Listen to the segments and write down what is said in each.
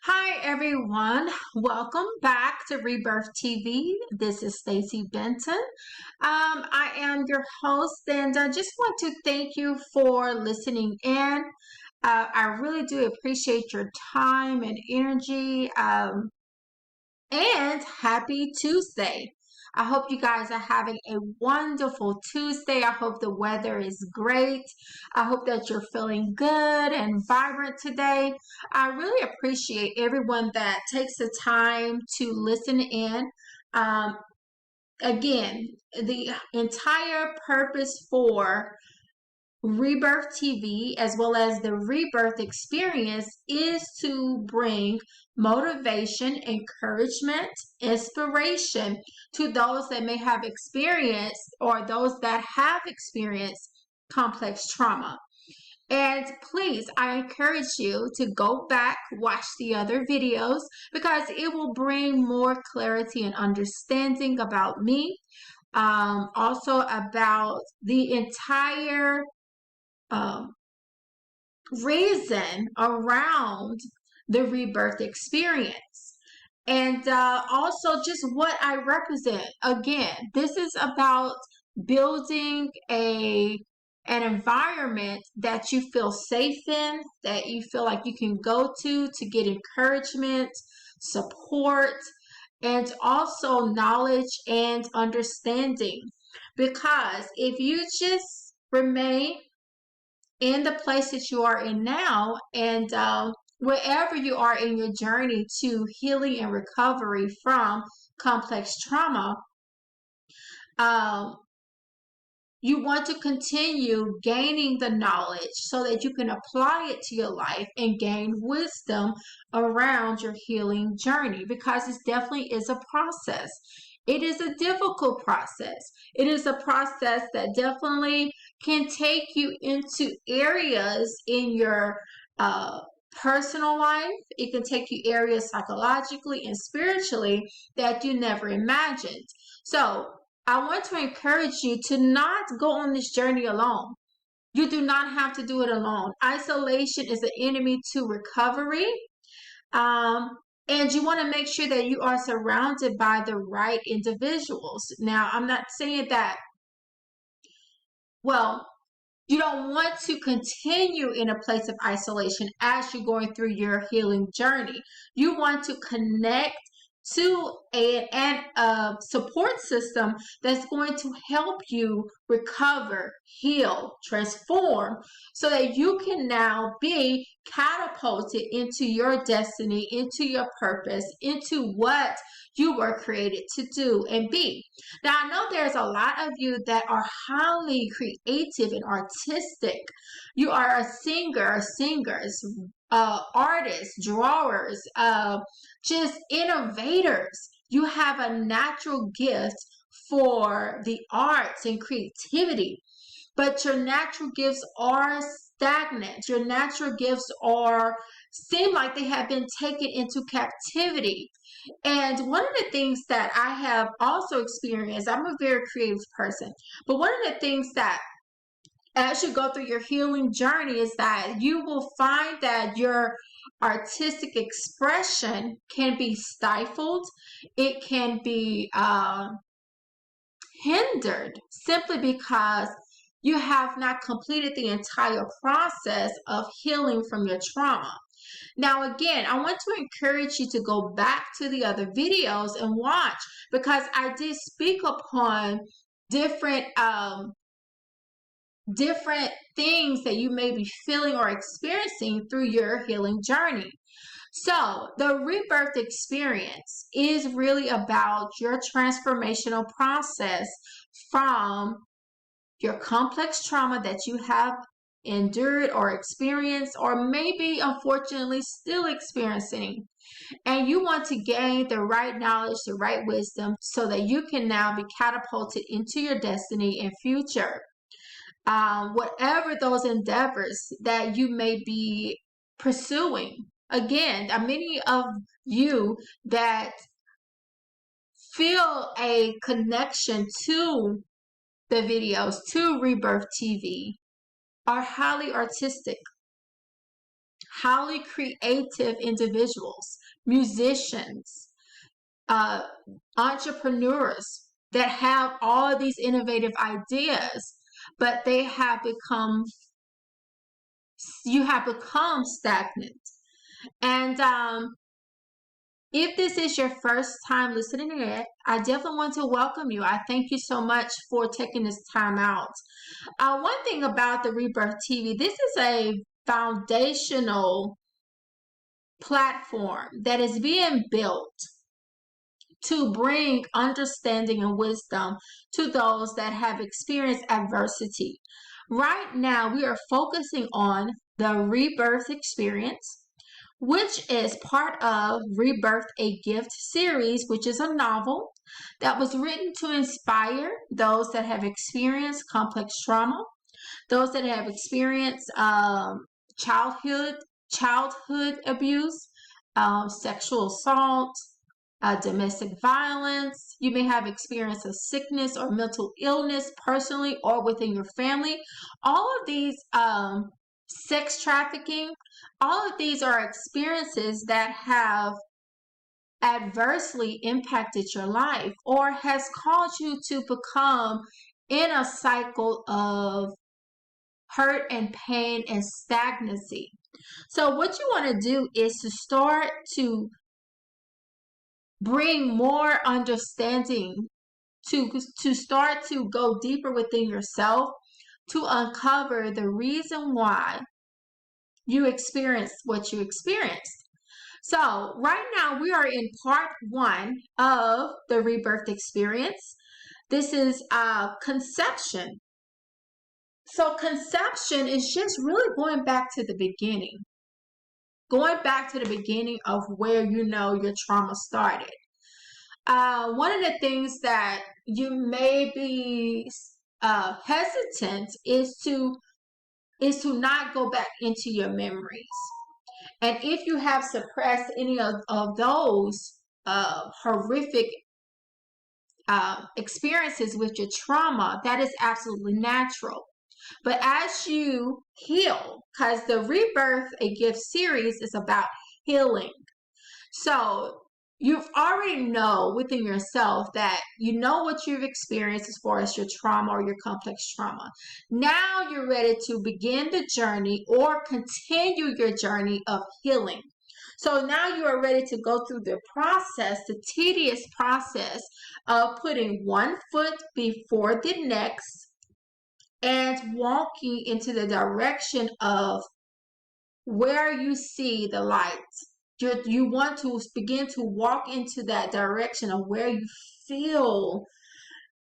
Hi everyone, welcome back to Rebirth TV. This is Stacy Benton. I am your host, and I just want to thank you for listening in. I really do appreciate your time and energy. And happy Tuesday. I hope you guys are having a wonderful Tuesday. I hope the weather is great. I hope that you're feeling good and vibrant today. I really appreciate everyone that takes the time to listen in. Um, Again, the entire purpose for Rebirth TV as well as the Rebirth experience is to bring motivation, encouragement, inspiration to those that may have experienced or those that have experienced complex trauma. And please, I encourage you to go back, watch the other videos because it will bring more clarity and understanding about me, also about the entire um, reason around the rebirth experience. And also just what I represent. Again, this is about building an environment that you feel safe in, that you feel like you can go to get encouragement, support, and also knowledge and understanding. Because if you just remain in the place that you are in now and wherever you are in your journey to healing and recovery from complex trauma, um, you want to continue gaining the knowledge so that you can apply it to your life and gain wisdom around your healing journey because it definitely is a process. It is a difficult process. It is a process that definitely can take you into areas in your personal life. It can take you areas psychologically and spiritually that you never imagined. So, I want to encourage you to not go on this journey alone. You do not have to do it alone. Isolation is the enemy to recovery. And you want to make sure that you are surrounded by the right individuals. Now, I'm not saying that, well, you don't want to continue in a place of isolation as you're going through your healing journey. You want to connect to a support system that's going to help you recover, heal, transform, so that you can now be catapulted into your destiny, into your purpose, into what you were created to do and be. Now, I know there's a lot of you that are highly creative and artistic. You are a singer, singers, artists, drawers, just innovators. You have a natural gift for the arts and creativity, but your natural gifts are stagnant. Your natural gifts are seem like they have been taken into captivity. And one of the things that I have also experienced, I'm a very creative person, but one of the things that as you go through your healing journey is that you will find that your artistic expression can be stifled. It can be hindered simply because you have not completed the entire process of healing from your trauma. Now, again, I want to encourage you to go back to the other videos and watch because I did speak upon different different things that you may be feeling or experiencing through your healing journey. So, the rebirth experience is really about your transformational process from your complex trauma that you have endured or experienced, or maybe unfortunately still experiencing. And you want to gain the right knowledge, the right wisdom, so that you can now be catapulted into your destiny and future. Whatever those endeavors that you may be pursuing. Again, many of you that feel a connection to the videos, to Rebirth TV, are highly artistic. highly creative individuals, musicians, entrepreneurs that have all of these innovative ideas, but you have become stagnant. And if this is your first time listening to it, I definitely want to welcome you. I thank you so much for taking this time out. One thing about the Rebirth TV, this is a foundational platform that is being built to bring understanding and wisdom to those that have experienced adversity. Right now, we are focusing on the rebirth experience, which is part of Rebirth A Gift Series, which is a novel that was written to inspire those that have experienced complex trauma, those that have experienced childhood abuse, sexual assault, domestic violence. You may have experienced a sickness or mental illness personally or within your family. All of these, sex trafficking, all of these are experiences that have adversely impacted your life or has caused you to become in a cycle of hurt and pain and stagnancy. So what you want to do is to start to bring more understanding, to start to go deeper within yourself, to uncover the reason why you experienced what you experienced. So right now we are in part 1 of the rebirth experience. This is conception. So conception is just really going back to the beginning. Going back to the beginning of where your trauma started. One of the things that you may be hesitant is to not go back into your memories. And if you have suppressed any of those horrific experiences with your trauma, that is absolutely natural. But as you heal, because the Rebirth A Gift series is about healing. So you already know within yourself that you know what you've experienced as far as your trauma or your complex trauma. Now you're ready to begin the journey or continue your journey of healing. So now you are ready to go through the process, the tedious process of putting one foot before the next and walking into the direction of where you see the light. You want to begin to walk into that direction of where you feel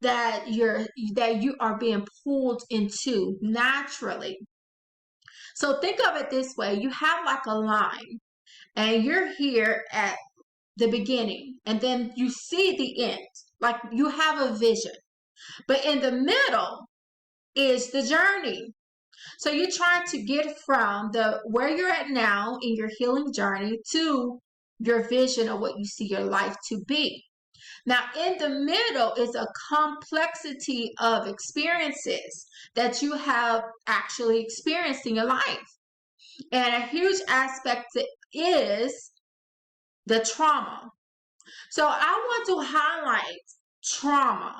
that you are being pulled into naturally. So think of it this way. You have like a line and you're here at the beginning and then you see the end. Like you have a vision. But in the middle is the journey. So you're trying to get from where you're at now in your healing journey to your vision of what you see your life to be. Now, in the middle is a complexity of experiences that you have actually experienced in your life. And a huge aspect is the trauma. So I want to highlight trauma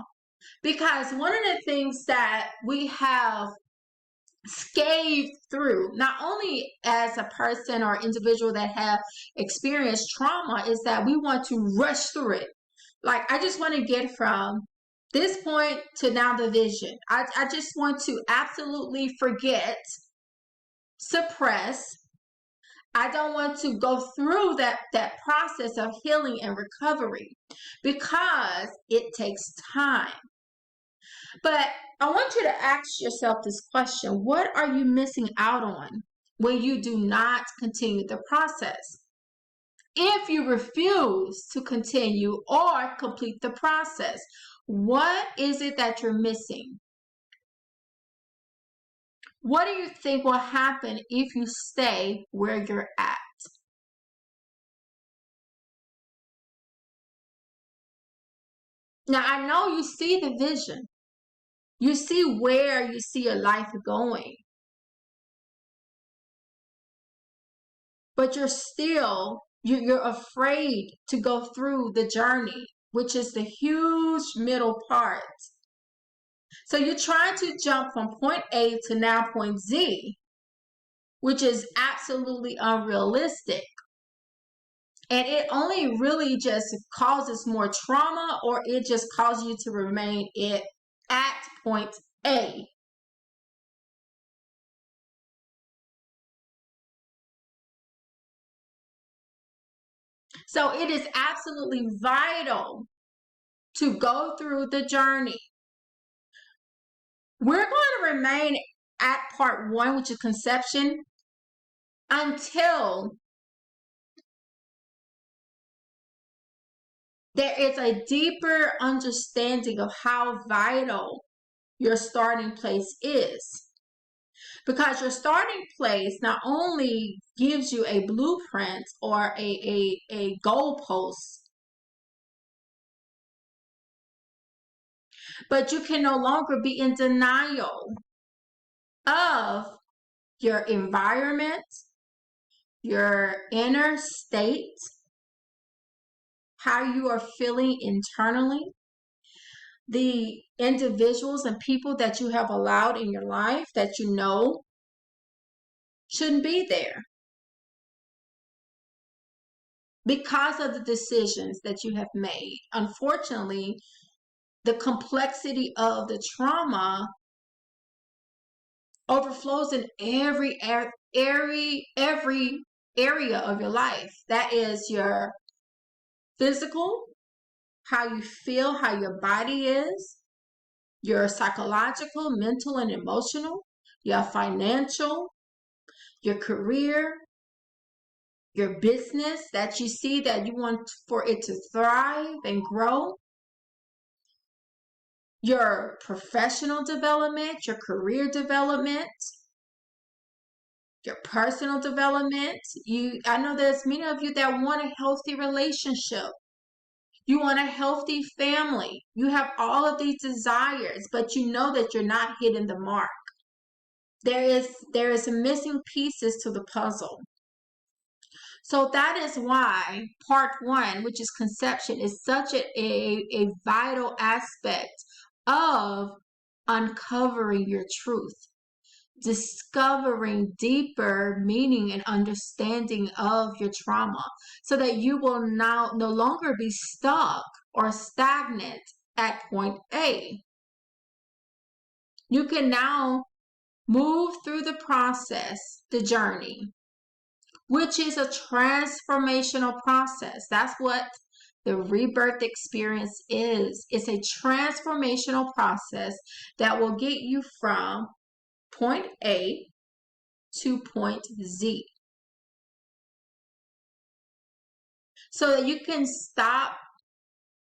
because one of the things that we have scathed through, not only as a person or individual that have experienced trauma, is that we want to rush through it. Like, I just want to get from this point to now the vision. I just want to absolutely forget, suppress. I don't want to go through that process of healing and recovery because it takes time. But I want you to ask yourself this question. What are you missing out on when you do not continue the process? If you refuse to continue or complete the process, what is it that you're missing? What do you think will happen if you stay where you're at? Now, I know you see the vision. You see where you see your life going. but you're afraid to go through the journey, which is the huge middle part. So you're trying to jump from point A to now point Z, which is absolutely unrealistic. And it only really just causes more trauma, or it just causes you to remain at point A. So it is absolutely vital to go through the journey. We're going to remain at part 1, which is conception, until there is a deeper understanding of how vital your starting place is. Because your starting place not only gives you a blueprint or a goalpost, but you can no longer be in denial of your environment, your inner state, how you are feeling internally, the individuals and people that you have allowed in your life that you know shouldn't be there because of the decisions that you have made. Unfortunately, the complexity of the trauma overflows in every area of your life. That is your physical, how you feel, how your body is, your psychological, mental, and emotional, your financial, your career, your business that you see that you want for it to thrive and grow, your professional development, your career development, your personal development. I know there's many of you that want a healthy relationship. You want a healthy family. You have all of these desires, but you know that you're not hitting the mark. There is missing pieces to the puzzle. So that is why part 1, which is conception, is such a vital aspect of uncovering your truth, discovering deeper meaning and understanding of your trauma, so that you will now no longer be stuck or stagnant at point A. You can now move through the process, the journey, which is a transformational process. That's what the rebirth experience is. It's a transformational process that will get you from point A to point Z, so that you can stop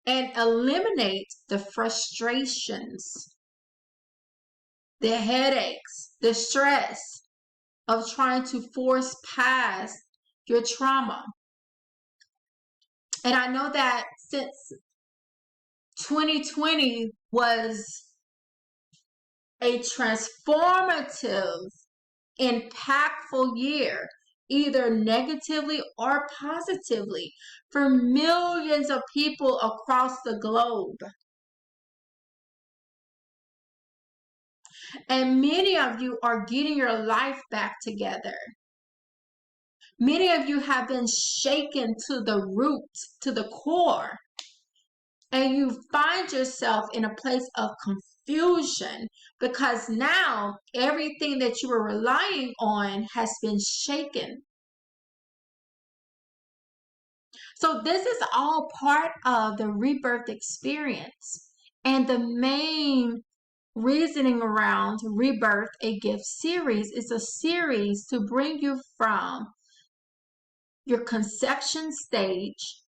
and eliminate the frustrations, the headaches, the stress of trying to force past your trauma. And I know that since 2020 was a transformative, impactful year, either negatively or positively, for millions of people across the globe. And many of you are getting your life back together. Many of you have been shaken to the root, to the core, and you find yourself in a place of confusion because now everything that you were relying on has been shaken. So this is all part of the rebirth experience, and the main reasoning around Rebirth A Gift Series is a series to bring you from your conception stage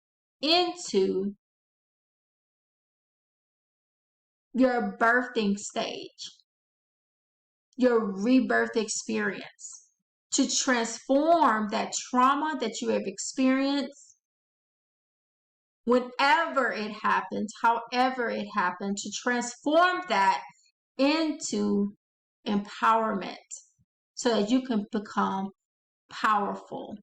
into your birthing stage, your rebirth experience, to transform that trauma that you have experienced, whenever it happens, however it happened, to transform that into empowerment so that you can become powerful.